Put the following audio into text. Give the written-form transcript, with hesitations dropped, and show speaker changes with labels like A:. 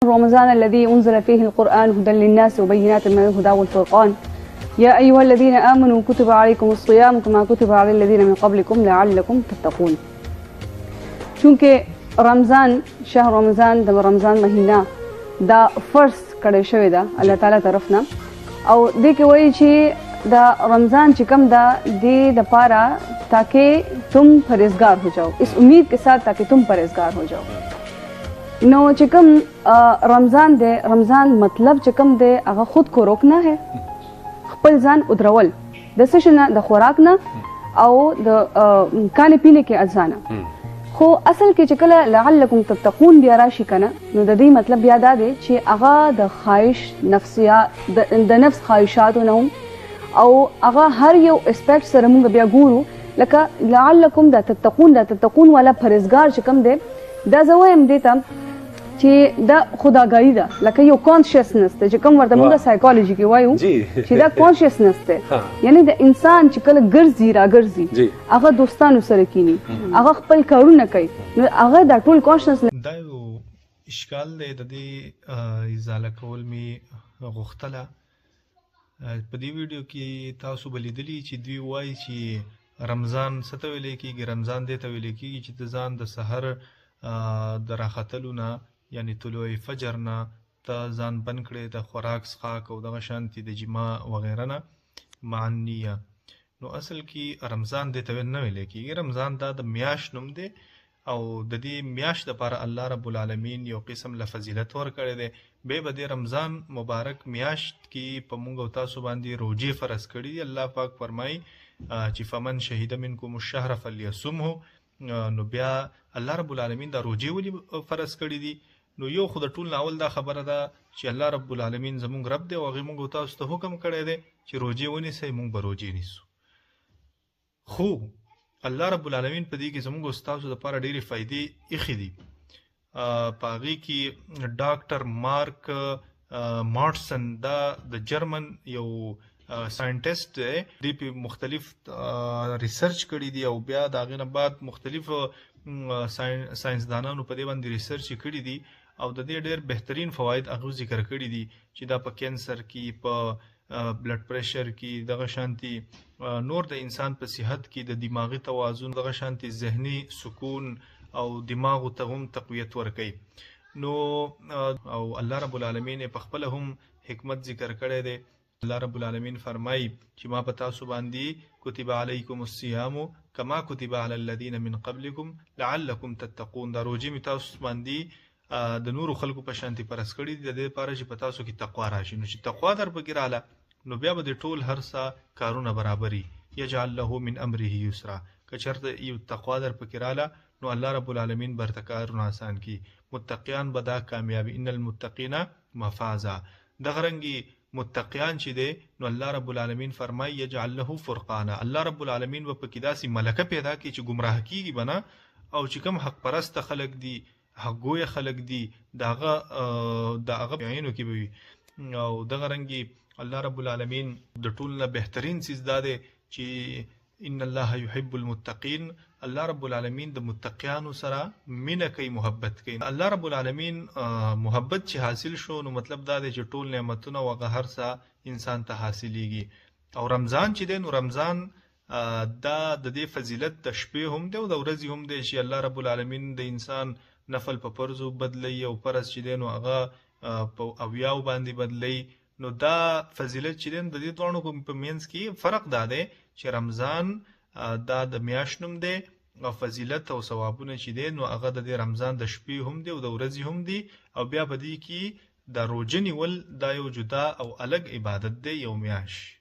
A: رمضان الذي أنزل فيه القرآن هدى للناس وبينات من الهدى والفرقان يا أيها الذين آمنوا كتب عليكم الصيام كما كتب على الذين من قبلكم لعلكم تتقون. چونکه رمضان شهر رمضان د رمضان مهینه دا فرض کړی شوی دا الله تعالی طرف نه او دې کې وایي چې دا رمضان چې کم دا دې د پاره تاکہ تم پرهیزگار ہو جاؤ، اس امید کے ساتھ تاکہ تم پرهیزگار ہو جاؤ. نو چې کوم رمضان دی، رمضان مطلب چې کوم دی هغه خود کو روکنا ہے، خپل ځان ودرول د څه شي نه، د خوراک نه او د کانې پینے کې اجزا نه. خو اصل کې چې کله لعلکم تتقون بیا راشي کنه نو د دې مطلب بیا دا دی چې هغه د خواهش نفسیات د نفس خواهشاتو نه او هغه هر یو اسپیکټ سره موږ بیا ګورو لکه لعلکم دا تتقون والا پرهیزګار چې کوم دی دا زه وایم دې ته چې دا خداګاهي ده، لکه یو کانشیسنس دی چې کوم ورته موږ سایکالوجي کې وایو چې دا کانشیسنس دی، یعنی د انسان چې کله ګرځي راګرځي هغه دوستانو سره کینی، هغه خپل کارونه کوي، نو هغه دا ټول کانشیسنس.
B: دا یو اشکال دی د دې ازاله کول می غوښتله. په دې ویډیو کې تاسو به لیدلي چې دوی وایي چې رمضان څه ته ویلی کېږي. رمضان دې ته ویلی کېږي چې د ځان د سحر د راختلو نه یعنی طلوع فجر نه ته ځان بند کړې د خوراک څښاک او دغه شانتي د جما وغیره نه مع النیه. نو اصل کې رمضان دې ته نه ویلی کېږي. رمضان دا د میاشت نوم دی او د دې میاشت دپاره الله رب العالمین یو قسم له فضیلت ورکړی دی. بیا به د رمضان مبارک میاشت کې په موږ او تاسو باندې روجې فرض کړي دي. الله پاک فرمایي چې فمن شهید منکم الشهر فلیصمه. نو بیا الله رب العالمین دا روجې ولې فرض کړي دي؟ نو یو خو د ټول نه اول دا خبره ده چې الله رب العالمین زمونږ رب دی او هغې موږ او تاسو ته حکم کړی دی چې روجې ونیسئ، موږ به روجې نیسو. خو الله رب العالمین په دې کې زمونږ او ستاسو دپاره ډېرې فایدې ایښې دي. په هغې کې ډاکټر مارک مارټسن دا د جرمن یو ساینټسټ دی، دوی په مختلف ریسرچ کړي دي او بیا د هغې نه بعد مختلف ساینسدانانو په دې باندې ریسرچ کړي دي او د دې ډېر بهترین فواید هغه ذکر کړي دي چې دا په کینسر کې، په بلډ پریشر کې، دغه شانتي نور د انسان په صحت کې د دماغي توازن، دغه شانتي ذهني سکون او دماغو ته هم تقویت ورکوي. نو او الله رب العالمین په خپله هم حکمت ذکر کړی دی. الله رب العالمین فرمایي چې ما په تاسو باندې کتب علیکم الصیام کما کتب علی الذین من قبلکم لعلکم تتقون. دا روجې مې تاسو باندې د نورو خلکو په شانتي فرض کړي دي د دې لپاره چې په تاسو کې تقوا راشي. نو چې تقوا در پکې راله نو بیا به د ټول هر څه کارونه برابري. یجعل له من امره یسرا. که چېرته یو تقوا در پکې راله نو الله رب العالمین برته کارونه آسان کړي. متقیان به دا کامیابي، ان المتقین مفازا. دغه رنګې متقیان چې دی نو الله رب العالمین فرمایي یجعل له فرقانا. الله رب العالمین به پکې داسې ملکه پیدا کړي چې ګمراه کېږي به نه، او چې کوم حق پرسته خلک دي، حق ګویه خلک دي، د هغه عینو کې به وي. او دغه رنګې الله رب العالمین د ټول نه بهترین څیز دا دی چې ان الله یحب المتقین. الله رب العالمین د متقیانو سره مینه کوي، محبت کوي. الله رب العالمین محبت چې حاصل شو نو مطلب دا دی چې ټول نعمتونه او هغه هر څه انسان ته حاصلیږي. او رمضان چې دی نو رمضان دا د دې فضیلت د شپې هم دی او د ورځې هم دی چې الله رب العالمین د انسان نفل په فرضو بدلی او فرض چې دی نو هغه په اویاو باندې بدلی. نو دا فضیلت چې دی د دې دواړو په منځ کې فرق دا دی چې رمضان دا د میاشت نوم دی او فضیلت او ثوابونه چې دی نو هغه د دې رمضان د شپې هم دی او د ورځې هم دی. او بیا په دې کې د روژه نیول دا یو جدا او الګ عبادت دی، یو میاشت.